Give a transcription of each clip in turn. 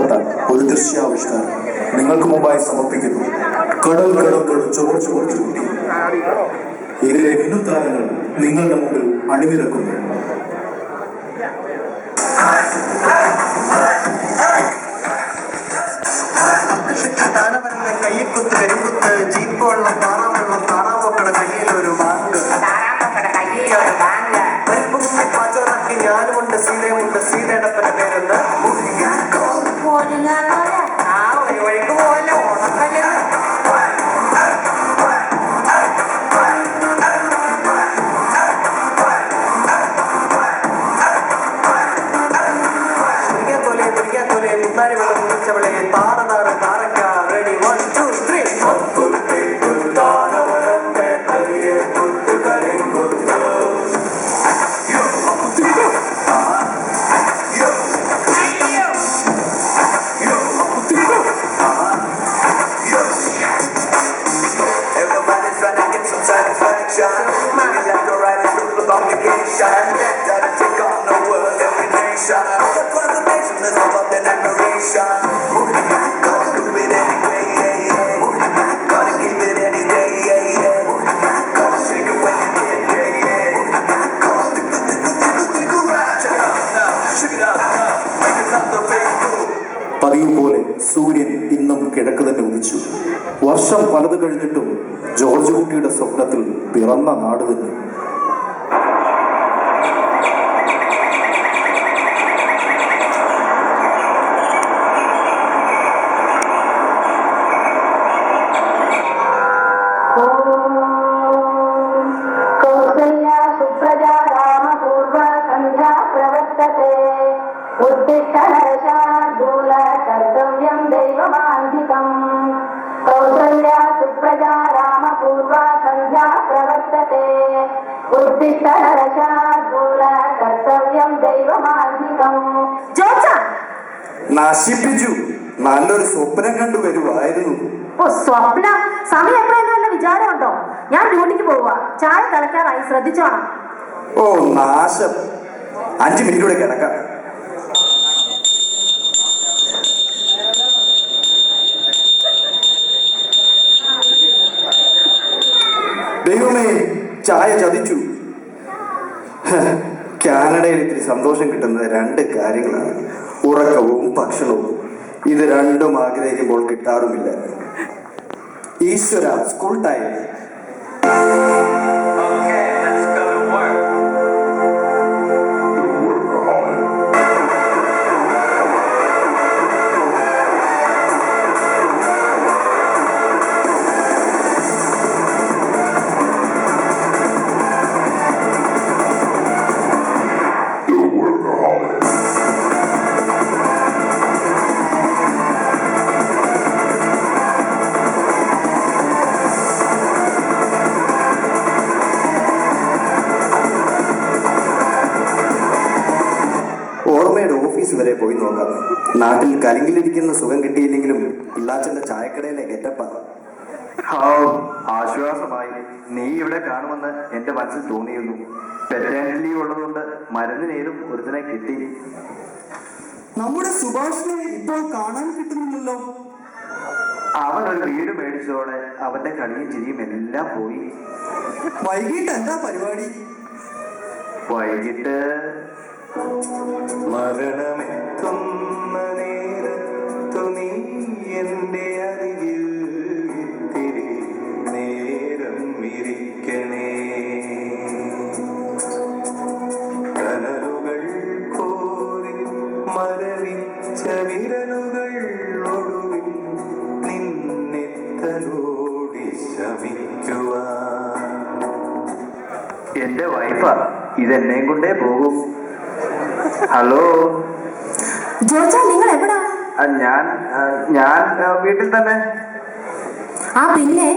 ഇഷ്ടപ്പെട്ട ഒരു ദൃശ്യാവിഷ്കാരം നിങ്ങൾക്ക് മുമ്പായി സമർപ്പിക്കുന്നു. കടൽ കടൽ കടൽ ജോർജ് കുട്ടി. ഇതിലെ മിന്നുത്താരങ്ങൾ നിങ്ങളുടെ മുമ്പിൽ അണിനിരക്കുന്നു. കയ്യക്കുത്ത് കരിക്കുത്ത് ജീപ്പ് വെള്ളം താറാവെള്ളം താറാവക്കട കയ്യിലൊരു ബാങ്ക് പാച്ചോറക്കി ഞാനുമുണ്ട് സീതയുമുണ്ട് സീതയുടെ പേരെന്ന് ഒരു വഴിക്ക് പോലെ ഓണക്കല്ല് പിടിക്കാത്തോലെ മുന്നാരി വെള്ളം കുടിച്ചവളെ താറ താറ താറക്ക ready 1 2 Everybody's trying to get some satisfaction. Left or right, it's full of obligation. Gotta take on the world, every nation. The conservation is about an admiration. Moving back, gotta do it anyway, yeah, yeah. Moving back, gotta give it any day, yeah, yeah. Moving back, gotta shake it when you get, yeah, yeah. Moving back, gotta dig a ride. Check it out now, shake it out now. Make it out the big move. പതിവ് പോലെ സൂര്യൻ ഇന്നും കിഴക്ക് തന്നെ ഉദിച്ചു. വർഷം പലത് കഴിഞ്ഞിട്ടും ജോർജ് കുട്ടിയുടെ സ്വപ്നത്തിൽ പിറന്ന നാട് തന്നെ. कर्तव्यं दैवमान्धिकम् कौसल्या सुप्रजा रामपूर्वा सन्ध्या प्रवर्तते उत्तिष्ठ नरशार्दूल कर्तव्यं दैवमान्धिकम्. നശിപ്പിച്ചു. നല്ലൊരു സ്വപ്നം കണ്ടു വരുവായിരുന്നു. ഓ സ്വപ്നം, സമയം എപ്പോഴെന്ന് വല്ല വിചാരമുണ്ടോ? ഞാൻ ഡ്യൂട്ടിക്ക് പോവുക, ചായ തിളക്കാറായി, ശ്രദ്ധിച്ചോണം. ഓ നാശം. 5 മിനിറ്റൂടെ കിടക്കാം. ദൈവമേ, ചായ ചതിച്ചു. കാനഡയിൽ ഇത്തിരി സന്തോഷം കിട്ടുന്നത് 2 കാര്യങ്ങളാണ്: ഉറക്കവും ഭക്ഷണവും. ഇത് രണ്ടും ആഗ്രഹിക്കുമ്പോൾ കിട്ടാറുമില്ല. ഈശ്വര, സ്കൂൾ ടൈം. ഓർമ്മയുടെ ഓഫീസ് വരെ പോയി നോക്കാം. നാട്ടിൽ കലിങ്കിലിരിക്കുന്ന സുഖം കിട്ടിയില്ലെങ്കിലും പിള്ളാച്ചന്റെ ചായക്കടയിലെ ഗെറ്റപ്പാ. ആശ്വാസമായി. നീ ഇവിടെ കാണുമെന്ന് എന്റെ മനസ്സിൽ തോന്നിയിരുന്നു. പെറ്റേണിറ്റി ലീവ് ഉള്ളതുകൊണ്ട് മരുന്നിനേലും ഒരുത്തിനെ കിട്ടി. നമ്മുടെ സുഭാഷിനെ ഇപ്പോൾ കാണാൻ കിട്ടുന്നില്ലല്ലോ. അവനൊരു വീട് മേടിച്ചതോടെ അവന്റെ കളിയും ചിരിയും എല്ലാം പോയി. വൈകിട്ട് എന്താ പരിപാടി? വൈകിട്ട് മരണമെത്തുന്ന നേരത്തു നീ എന്റെ അരികിൽ ഇത്തിരി നേരം ഇരിക്കണേ. കനലുകൾ കോരി മരവിച്ച വിരലുകൾ ഒടുവിൽ നിന്നെത്തലോടി ശമിക്കുവാൻ. എന്റെ വൈഫാ, ഇതെന്നെയും കൊണ്ടേ പോകും. ഹലോ ജോർജ, നിങ്ങൾ എവിടാ? ഞാൻ വീട്ടിൽ തന്നെ. ആ പിന്നെ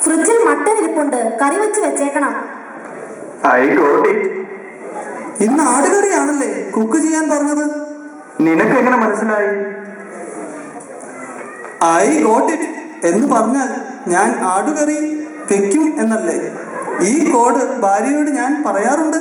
ഫ്രിഡ്ജിൽ മട്ടൻ ഇരിപ്പുണ്ട്, കറി വെച്ച് വെച്ചേക്കണം. ഇന്ന് ആടുകറിയാണല്ലേ കുക്ക് ചെയ്യാൻ പറഞ്ഞത്? നിനക്ക് എങ്ങനെ മനസ്സിലായി? ഐ ഗോട്ട് ഇറ്റ് എന്ന് പറഞ്ഞാൽ ഞാൻ ആടുകറി വെക്കും എന്നല്ലേ? ഈ കോഡ് ഭാര്യയോട് ഞാൻ പറയാറുണ്ട്.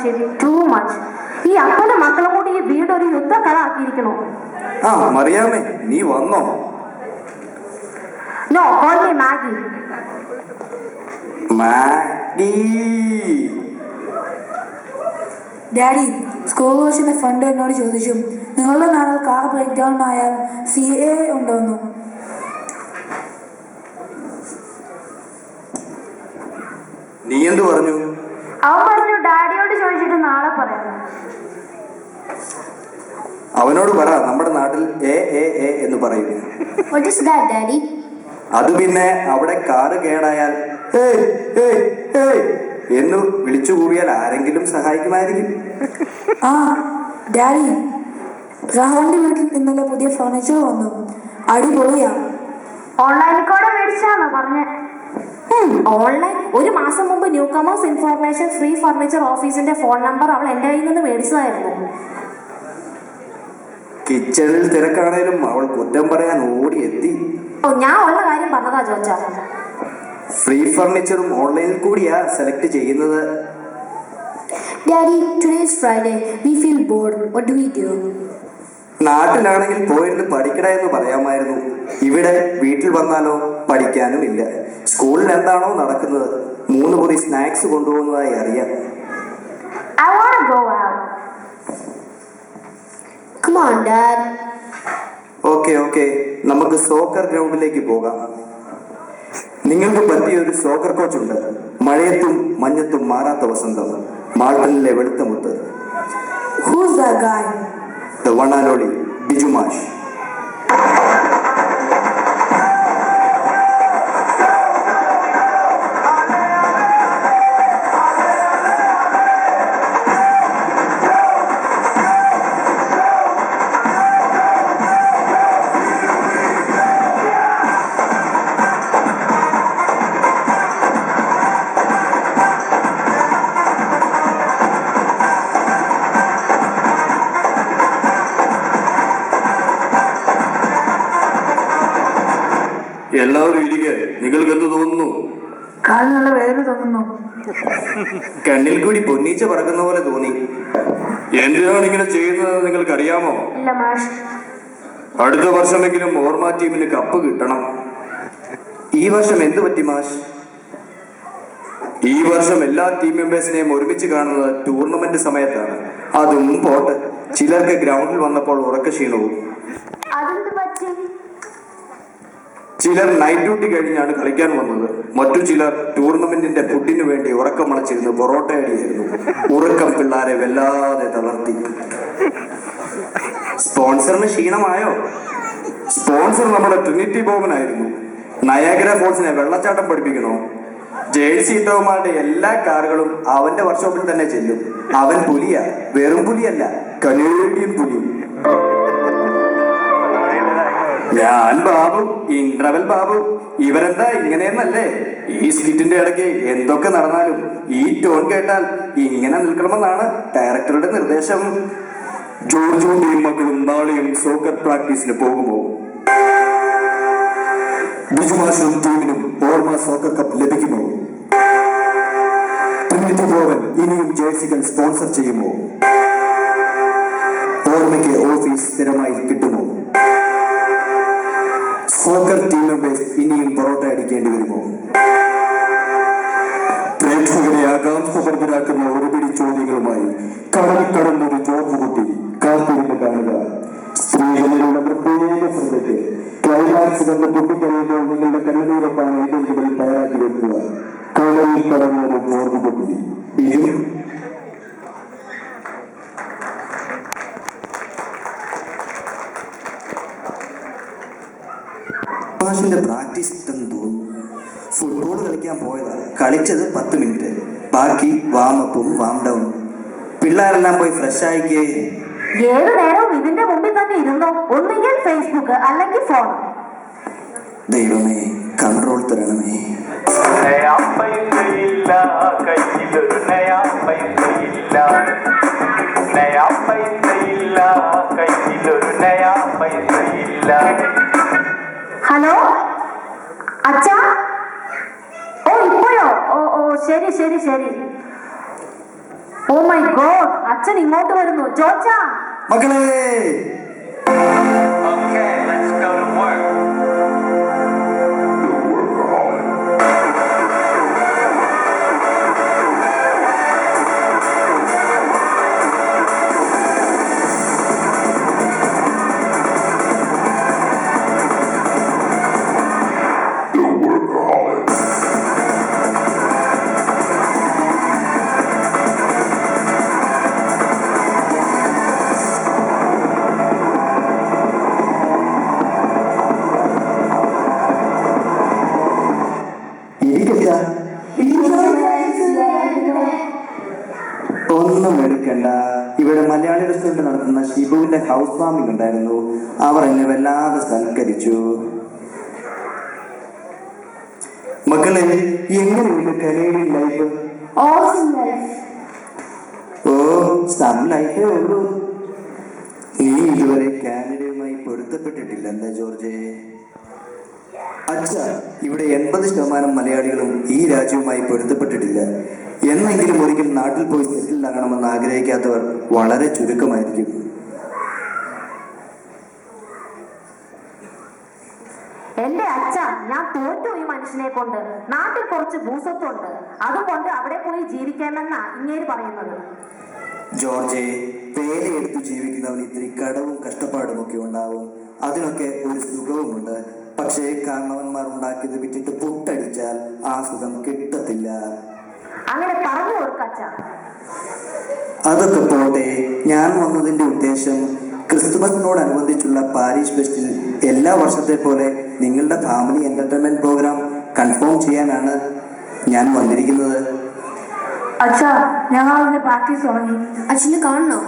ശരി, ടൂ മച്ച്. ഈ അപ്പനും മക്കളും കൂടി ഈ വീട് ഒരു യുദ്ധക്കളാക്കിയിരിക്കണോ? ആ മറിയാമേ, നീ വന്നോ? No, call me Maggie. Maggie. Daddy, school കോഴ്സിന്റെ ഫണ്ട് എന്നോട് ചോദിച്ചു. നിങ്ങളുടെ നാളെ കാർ ബ്രേക്ക് ഡൗൺ ആയാൽ CA ഉണ്ടോന്നു. നീ എന്ത് പറഞ്ഞു? അവൻ പറഞ്ഞു ഡാഡിയോട് ചോദിച്ചിട്ട് നാളെ പറയാം. അവനോട് പറ, നമ്മുടെ നാട്ടിൽ എ എന്ന് പറയും. What is that, Daddy? അത് പിന്നെ അവിടെ കാറ് കേടായാൽ ഏയ് ഏയ് ഏയ് എന്ന് വിളിച്ചു കൂവിയാൽ ആരെങ്കിലും സഹായിക്കുമായിരിക്കും. ആ ഡാഡി, രാഹുലിന്റെ വീട്ടിൽ ഇന്നലെ പുതിയ ഫർണിച്ചർ വന്നു. അടിപൊളിയാ. ഓൺലൈനിൽ കൂടെ മേടിച്ചാണോ പറഞ്ഞേ? ഓൺലൈൻ? ഒരു മാസം മുമ്പ് new comers information free furniture ഓഫീസിന്റെ ഫോൺ നമ്പർ അവൾ എൻ്റെ കയ്യിൽ നിന്ന് മേടിച്ചതായിരുന്നു. കിച്ചണിൽ തിരക്കാണേലും അവൾ കുറ്റം പറയാൻ ഓടിയെത്തി. ഓ, ഞാൻ ഉള്ള കാര്യം പറഞ്ഞതാ ചോദിച്ചാ. ഫ്രീ ഫർണിച്ചറും ഓൺലൈനിൽ കൂടിയാ സെലക്ട് ചെയ്യുന്നത്. Daddy, today is Friday. We feel bored. What do we do? നാട്ടിലാണെങ്കിൽ പോയിരുന്ന് പഠിക്കട എന്ന് പറയാമായിരുന്നു. ഇവിടെ വീട്ടിൽ വന്നാലോ പഠിക്കാനും ഇല്ല. സ്കൂളിൽ എന്താണോ നടക്കുന്നത് 3 മുറി സ്നാക്സ് കൊണ്ടുപോകുന്നതായി അറിയാം. I want to go out. Come on, Dad. Okay, നമുക്ക് സോക്കർ ഗ്രൗണ്ടിലേക്ക് പോകാം. നിങ്ങൾക്ക് പറ്റിയൊരു സോക്കർ കോച്ചുണ്ട്. മഴയത്തും മഞ്ഞത്തും മാറാത്ത വസന്തം, മാൾട്ടണിലെ വെളുത്ത മുത്ത്. Who's that guy? The one and only Biju മാഷ്. എല്ലാവരും ഇരിക്കെ. നിങ്ങൾക്ക് എന്ത് തോന്നുന്നു? കാലിന് നല്ല വേദന തോന്നുന്നു. കണ്ണിൽ കൂടി പൊന്നീച്ച പറക്കുന്ന പോലെ തോന്നി. എന്തിനാണ് ഇങ്ങനെ ചെയ്യുന്നത് നിങ്ങൾക്ക് അറിയാമോ? ഇല്ല മാഷ്. അടുത്ത വർഷമെങ്കിലും ഓർമ്മ ടീമിന് കപ്പ് കിട്ടണം. ഈ വർഷം എന്ത് പറ്റി മാഷ്? ഈ വർഷം എല്ലാ ടീം മെമ്പേഴ്സിനെയും ഒരുമിച്ച് കാണുന്നത് ടൂർണമെന്റ് സമയത്താണ്. അതും പോട്ടെ, ചിലർക്ക് ഗ്രൗണ്ടിൽ വന്നപ്പോൾ ഉറക്കക്ഷീണവും. അതെന്ത് പറ്റി? ചിലർ നൈറ്റ് ഡ്യൂട്ടി കഴിഞ്ഞാണ് കളിക്കാൻ വന്നത്. മറ്റു ചിലർ ടൂർണമെന്റിന്റെ ഫുഡിനു വേണ്ടി ഉറക്കം മണച്ചിരുന്ന് പൊറോട്ട അടിയായിരുന്നു. ഉറക്കം പിള്ളാരെ വല്ലാതെ തളർത്തി. സ്പോൺസറിന് ക്ഷീണമായോ? സ്പോൺസർ നമ്മുടെ ട്രിനിറ്റി ബോബനായിരുന്നു. നയാഗ്ര ഫോൾസിനെ വെള്ളച്ചാട്ടം പഠിപ്പിക്കണോ? ജേഴ്സി ഇട്ടവന്മാരുടെ എല്ലാ കാറുകളും അവന്റെ വർക്ക്ഷോപ്പിൽ തന്നെ ചെല്ലും. അവൻ പുലിയാ, വെറും പുലിയല്ല, കനേഡിയൻ പുലി. ഞാൻ ബാബു, ഇന്റർവെൽ ബാബു. ഇവരെന്താ ഇങ്ങനെയെന്നല്ലേ? ഈ സ്കിറ്റിന്റെ ഇടയ്ക്ക് എന്തൊക്കെ നടന്നാലും ഈ ടോൺ കേട്ടാൽ ഇങ്ങനെ നിൽക്കണമെന്നാണ് ഡയറക്ടറുടെ നിർദ്ദേശം. ജോർജും മക്കളും നാളെയും സോക്കർ പ്രാക്ടീസിന് പോകുമോ? ബിജുമാഷും ടീമിനും ഓർമ്മ സോക്കർ കപ്പ് ലഭിക്കുമോ? ട്രിനിറ്റി ഭവൻ ഇനിയും ജേഴ്സികൾ സ്പോൺസർ ചെയ്യുമോ? ഓർമ്മയ്ക്ക് ഓഫീസ് സ്ഥിരമായി കിട്ടുമോ? സോക്കർ ടീം മെമ്പേഴ്സ് ഇനിയും പൊറോട്ട അടിക്കേണ്ടി വരുമോ? പ്രേക്ഷകരെ ആകാംക്ഷഭരിതരാക്കുന്ന ഒരുപിടി ചോദ്യങ്ങളുമായി കടൽ കടന്നൊരു ചോർന്നുകുട്ടി കാത്തിരുന്ന് കാണുക. സ്ത്രീകളിലുള്ള പ്രത്യേക ശ്രദ്ധയ്ക്ക് ക്ലൈമാക്സ് കണ്ട് പൊട്ടിക്കഴിയുമ്പോൾ നിങ്ങളുടെ കണ്ണീരൊപ്പാണ് ഏജൻസികളിൽ തയ്യാറാക്കി വെക്കുക. കടലിൽ കടന്നൊരു ചോർന്നുകുട്ടി. ഇതും മാഷിന്റെ പ്രാക്ടീസ് ഇട്ടെന്ന് തോന്നുന്നു. ഫുട്ബോൾ കളിക്കാൻ പോയതാണ്. കളിച്ചത് 10 മിനിറ്റ്. ബാക്കി വാമപ്പും വാം ഡൗണും. പിള്ളേരെല്ലാം പോയി ഫ്രഷ് ആയിക്കേ. ഏത് നേരവും ഇതിന്റെ മുമ്പിൽ തന്നെ ഇരുന്നോ? ഒന്നുകിൽ ഫേസ്ബുക്ക് അല്ലെങ്കിൽ ഫോൺ. ദൈവമേ, കൺട്രോൾ തരണമേ. नया पैसा कईलൊരു नया पैसा नया पैसा कईलൊരു नया पैसा. ഹലോ അച്ഛാ. ഓ ഇപ്പോഴോ? ഓ ശരി. ഓ മൈ ഗോഡ്, അച്ഛൻ ഇങ്ങോട്ട് വരുന്നു. ജോർജ, മക്കളെ, Okay, let's go to work. ഇരിക്കച്ച. ഒന്നും എടുക്കണ്ട. ഇവിടെ മലയാളി റെസ്റ്റോറന്റ് നടത്തുന്ന ഷിബുവിന്റെ ഹൗസ് വാമിംഗ് ഉണ്ടായിരുന്നു. അവർ എന്നെ വല്ലാതെ സൽക്കരിച്ചു. മക്കളെ, എങ്ങനെയുണ്ട് കനേഡിയൻ ലൈഫ്? ഓ, സം ലൈഫേ ഉള്ളൂ. നീ ഇതുവരെ കാനഡയുമായി പൊരുത്തപ്പെട്ടിട്ടില്ലല്ലേ ജോർജ്? അച്ഛാ, ഇവിടെ 80% മലയാളികളും ഈ രാജ്യവുമായി പൊരുത്തപ്പെട്ടിട്ടില്ല. എന്നെങ്കിലും ഒരിക്കൽ നാട്ടിൽ പോയി സെറ്റിൽ ആകണമെന്ന് ആഗ്രഹിക്കാത്തവർ വളരെ ചുരുക്കമായിരിക്കും. എന്റെ അച്ഛ, ഞാൻ തോറ്റു ഈ മനുഷ്യനെ കൊണ്ട്. നാട്ടിൽ കുറച്ച് ഭൂസ്വത്തുണ്ട്, അതുകൊണ്ട് അവിടെ പോയി ജീവിക്കാമെന്നാ ഇങ്ങേര് പറയുന്നത്. ജോർജെ, പേരെടുത്തു ജീവിക്കുന്നവന് ഇത്തിരി കടവും കഷ്ടപ്പാടും ഒക്കെ ഉണ്ടാവും. അതിനൊക്കെ ഒരു സുഖവുമുണ്ട്. പക്ഷേ കാരണവന്മാർ ഉണ്ടാക്കിയത് വിറ്റിട്ട് പുട്ടടിച്ചാൽ ആ സുഖം കിട്ടത്തില്ല. അങ്ങനെ പറഞ്ഞു കൊടുക്കച്ച. അതൊക്കെ പോട്ടെ, ഞാൻ വന്നതിന്റെ ഉദ്ദേശം ക്രിസ്തുമസിനോടനുബന്ധിച്ചുള്ള പാരീഷ് ഫെസ്റ്റിൽ എല്ലാ വർഷത്തെ പോലെ നിങ്ങളുടെ ഫാമിലി എന്റർടൈൻമെന്റ് പ്രോഗ്രാം കൺഫേം ചെയ്യാനാണ് ഞാൻ വന്നിരിക്കുന്നത്. അച്ഛാ, ഞങ്ങൾ അതിന്റെ പ്രാക്ടീസ് തുടങ്ങി. അച്ഛന് കാണണോ?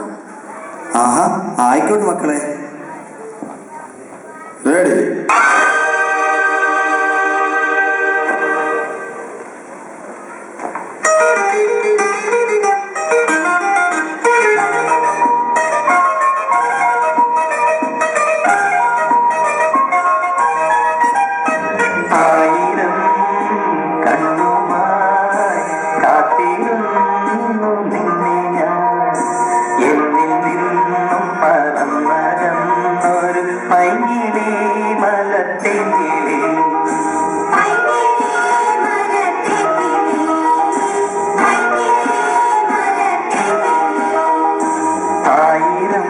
ആഹാ, ആയിക്കോട്ടെ മക്കളെ. റെഡി? ആയിരം കണ്ണുമായി കാത്തിരുന്നു നിന്നെ ഞാൻ. എന്നിൽ നിന്നും പറന്നകന്നൊരു പൈങ്കിളി മലത്തെങ്കിളി. ആയിരം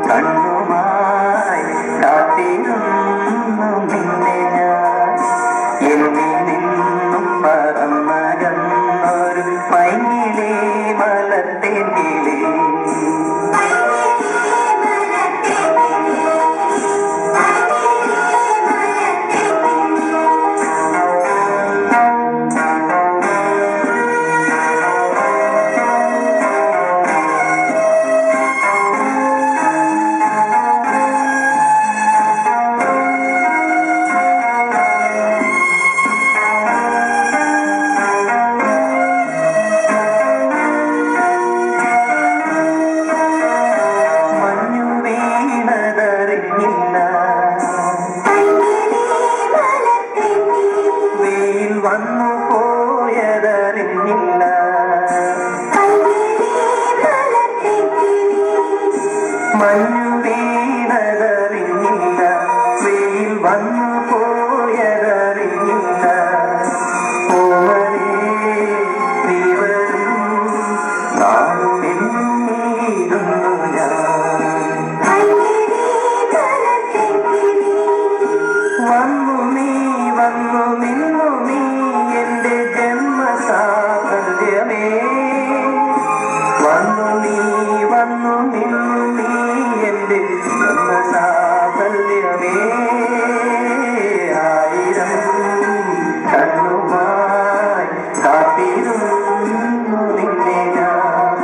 കണ്ണുമായി കാത്തിരുന്നു നിന്നെ ഞാൻ. എന്നിൽ നിന്നും പറന്നകന്നൊരു പൈങ്കിളി മലത്തെങ്കിളി. മഞ്ഞു വീണതറിഞ്ഞില്ല, വെയിൽ വന്നു പോയതറിഞ്ഞില്ല. മഞ്ഞു വീണതറിഞ്ഞില്ല, വെയിൽ വന്നു പോയതറിഞ്ഞില്ല. ഓമനേ നീ വരും നാളും എണ്ണിയിരുന്നു ഞാൻ. വന്നു നീ വന്നു നിന്നു നീ എന്റെ ജന്മസാഫല്യമേ. വന്നു നീ വന്നു നിന്നു നീ എന്റെ ജന്മസാഫല്യമേ. ആയിരം കണ്ണുമായി കാത്തിരുന്നു നിന്നെ ഞാൻ.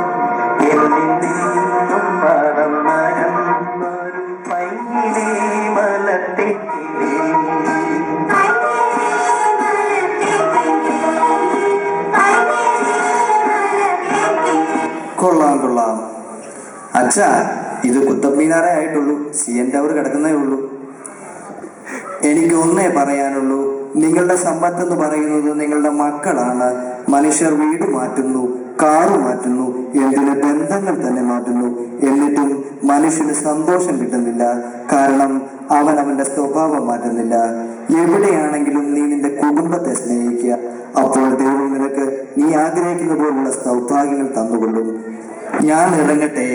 എന്നിൽ നിന്നും പറന്നകന്നൊരു പൈങ്കിളി മലത്തെങ്കിളി. കൊള്ളാം കൊള്ളാം. അച്ഛാ, ഇത് കുത്തബ് മീനാറേ ആയിട്ടുള്ളൂ. CN ടവർ കിടക്കുന്നേ ഉള്ളൂ. എനിക്ക് ഒന്നേ പറയാനുള്ളൂ, നിങ്ങളുടെ സമ്പത്ത് എന്ന് പറയുന്നത് നിങ്ങളുടെ മക്കളാണ്. മനുഷ്യർ വീട് മാറ്റുന്നു, കാറ് മാറ്റുന്നു, എന്തിന് ബന്ധങ്ങൾ തന്നെ മാറ്റുന്നു. എന്നിട്ടും മനുഷ്യന് സന്തോഷം കിട്ടുന്നില്ല. കാരണം അവൻ അവന്റെ സ്വഭാവം മാറ്റുന്നില്ല. എവിടെയാണെങ്കിലും നീ നിന്റെ കുടുംബത്തെ സ്നേഹിക്കുക. അപ്പോൾ ദൈവം നിനക്ക് നീ ആഗ്രഹിക്കുന്ന പോലുള്ള സൗഭാഗ്യങ്ങൾ തന്നുകൊള്ളും. ഞാൻ ഇറങ്ങട്ടെ.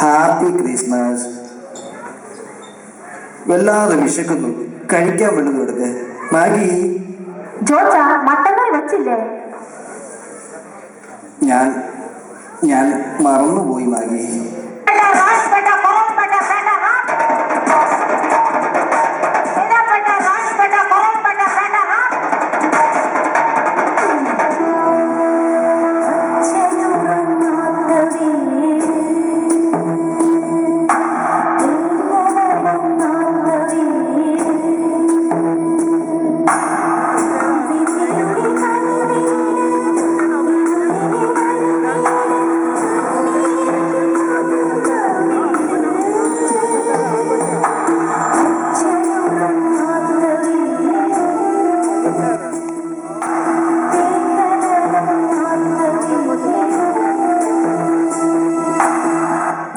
Happy Christmas. വല്ലാതെ വിശക്കുന്നു, കഴിക്കാൻ വല്ലതും എടുക്ക്. മാഗി, ജോർജ മട്ടൻ കറി വെച്ചില്ലേ? ഞാൻ മറന്നുപോയി മാഗി.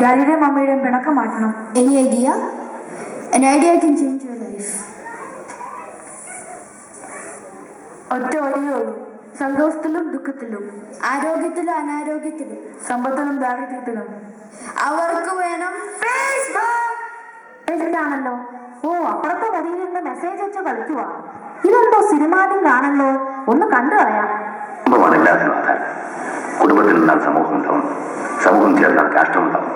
ഡാഡിയുടെയും മമ്മിയുടെയും പിണക്കം മാറ്റണം. Any idea? An idea can change your life. ഒറ്റ വഴിയേ ഉള്ളൂ. സന്തോഷത്തിലും ദുഃഖത്തിലും, ആരോഗ്യത്തിലും അനാരോഗ്യത്തിലും, സമ്പത്തിലും ദാരിദ്ര്യത്തിലും. അവർക്ക് വേണം ആണല്ലോ. ഓ, അപ്പുറത്തെ വഴിയിൽ നിന്ന് മെസ്സേജ് അയച്ച് കളിക്കുവാ. ഇതെന്തോ സിനിമാറ്റിക് ആണല്ലോ, ഒന്ന് കണ്ടു കളയാം. കുടുംബമാണ് എല്ലാത്തിനും ആധാരം. കുടുംബത്തിൽ നിന്നാൽ സമൂഹം ഉണ്ടാവും, സമൂഹം ചേർന്നാൽ രാഷ്ട്രമുണ്ടാവും.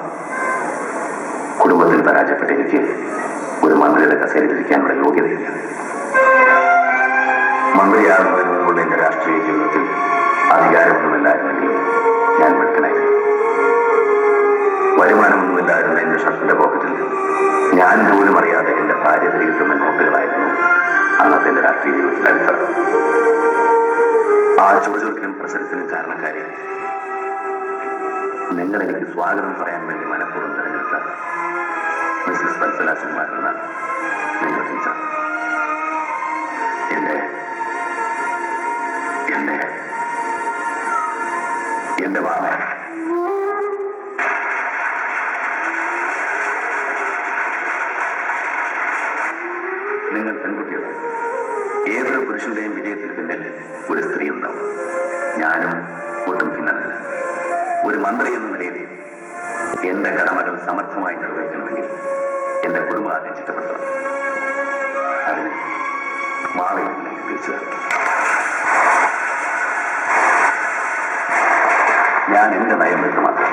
കുടുംബത്തിൽ പരാജയപ്പെട്ട എനിക്ക് ഒരു മന്ത്രിയുടെ കസേരയിലിരിക്കാനുള്ള യോഗ്യതയില്ല. മന്ത്രിയാകുന്നതിന് മുമ്പുള്ള എന്റെ രാഷ്ട്രീയ ജീവിതത്തിൽ അധികാരമൊന്നുമില്ലായിരുന്നെങ്കിലും ഞാൻ മിടുക്കനായിരുന്നു. വരുമാനമൊന്നുമില്ലായിരുന്ന എന്റെ ഷർട്ടിന്റെ പോക്കറ്റിൽ ഞാൻ പോലും അറിയാതെ എന്റെ ഭാര്യ തിരികെത്തുന്ന നോട്ടുകളായിരുന്നു അന്നത്തെ എന്റെ രാഷ്ട്രീയ ജീവിതത്തിൽ അടിത്തറ. ആ ചുവചുരുക്കിനും പ്രസരത്തിനും കാരണക്കാരി നിങ്ങൾ എനിക്ക് സ്വാഗതം പറയാൻ വേണ്ടി മനഃപൂർവ്വം തിരഞ്ഞെടുത്ത മിസ്സസ് വത്സല സുകുമാരൻ എന്ന നിങ്ങളുടെ ടീച്ചർ. എന്റെ വാമ. നിങ്ങൾ പെൺകുട്ടികൾ, ഏതൊരു പുരുഷന്റെയും വിജയത്തിന് പിന്നിൽ ഒരു സ്ത്രീ ഉണ്ടാവും. ഞാനും ഒട്ടും ഭിന്നമല്ല. ഒരു മന്ത്രി എന്ന നിലയിൽ എന്റെ കടമകൾ സമർത്ഥമായി നിർവഹിക്കണമെങ്കിൽ എന്റെ കുടുംബം ആദ്യം ചിട്ടപ്പെടുത്തണം. അതിന് മാറി തിരിച്ചു. ഞാൻ എന്റെ നയം വ്യക്തമാക്കാം.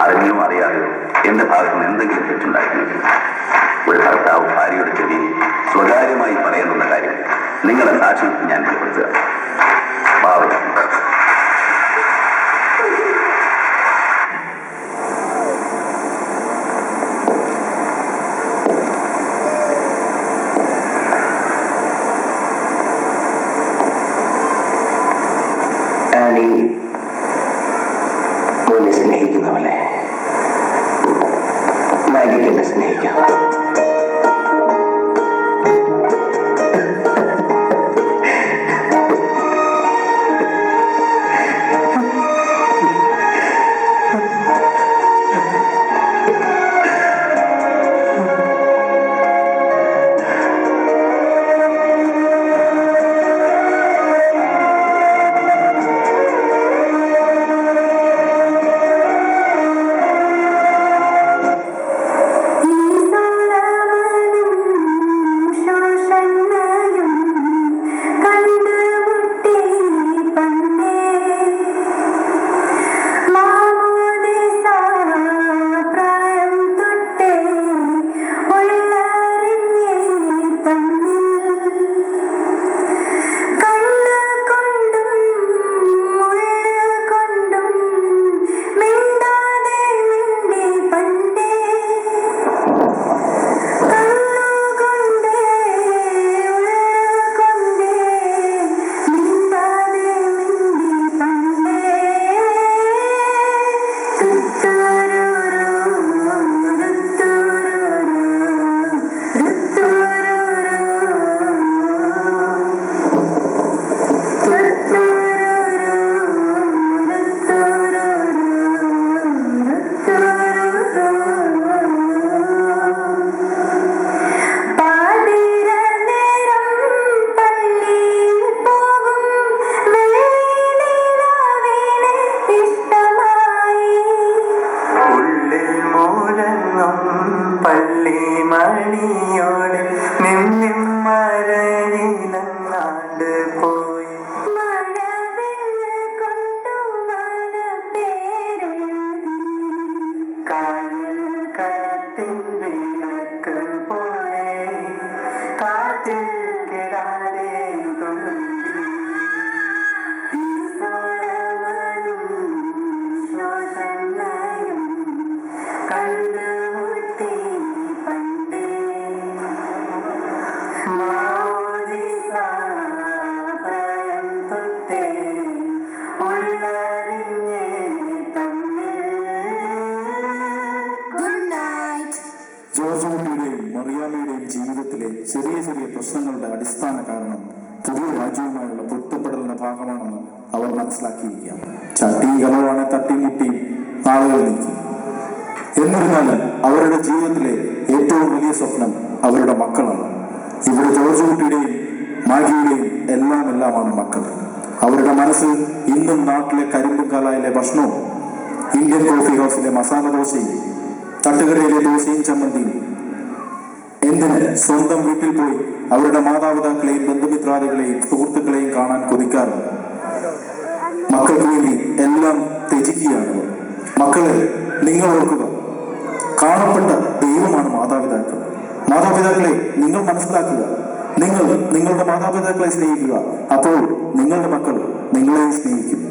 അറിഞ്ഞോ അറിയാതെയോ എന്റെ ഭാഗത്ത് നിന്ന് എന്തെങ്കിലും തെറ്റുണ്ടായിരുന്നെങ്കിൽ ഒരു ഭർത്താവ് ഭാര്യയുടെ ചെവി സ്വകാര്യമായി പറയുന്ന കാര്യം നിങ്ങളെ സാക്ഷ്യത്തിൽ ഞാൻ വെളിപ്പെടുത്തുക. ഭാവി മോനെ സ്നേഹിക്കുന്നവളെ മാഗിക്ക് എന്നെ സ്നേഹിക്കാം. ഉറങ്ങും പള്ളി മണിയോട് നിന്നും മരയിലങ്ങാണ്ട് പോയി. കാറ്റിൻ വിളക്ക് പോലെ കാറ്റിൽ കിടാതെ കണ്ടുമുട്ടി പണ്ടേ മാറിസായം തൊട്ടേ ഉള്ളറിഞ്ഞേ ഗുഡ് നൈറ്റ്. ജോർജുകുട്ടിയുടെയും മറിയാമ്മയുടെയും ജീവിതത്തിലെ ചെറിയ ചെറിയ പ്രശ്നങ്ങളുടെ അടിസ്ഥാന കാരണം പുതിയ രാജ്യവുമായുള്ള പൊരുത്തപ്പെടലിന്റെ ഭാഗമാണെന്ന് അവർ മനസ്സിലാക്കിയിരിക്കാം. ചട്ടിയും കലവാണ് തട്ടിമുട്ടിയും ആളുകൾ നീക്കി. എന്നിരുന്നാലും അവരുടെ ജീവിതത്തിലെ ഏറ്റവും വലിയ സ്വപ്നം അവരുടെ മക്കളാണ്. ഇവിടെ ജോർജുകുട്ടിയുടെയും മാഗിയുടെയും എല്ലാമാണ് മക്കൾ. അവരുടെ മനസ്സിൽ ഇന്നും നാട്ടിലെ കരിമ്പുംകാലായിലെ ഭക്ഷണവും ഇന്ത്യൻ കോഫി ഹൗസിലെ മസാല ദോശയും തട്ടുകടയിലെ ദോശയും ചമ്മന്തിയും, എന്തിന് സ്വന്തം വീട്ടിൽ പോയി അവരുടെ മാതാപിതാക്കളെയും ബന്ധുമിത്രാദികളെയും സുഹൃത്തുക്കളെയും കാണാൻ കൊതിക്കാറുണ്ട്. മക്കൾക്ക് വേണ്ടി എല്ലാം ത്യജിക്കുകയാണ് അവർ. മക്കളെ, നിങ്ങൾ ഓർക്കുക, കാണപ്പെട്ട ദൈവമാണ് മാതാപിതാക്കൾ. മാതാപിതാക്കളെ നിങ്ങൾ മനസ്സിലാക്കുക. നിങ്ങൾ നിങ്ങളുടെ മാതാപിതാക്കളെ സ്നേഹിക്കുക. അപ്പോൾ നിങ്ങളുടെ മക്കൾ നിങ്ങളെയും സ്നേഹിക്കും.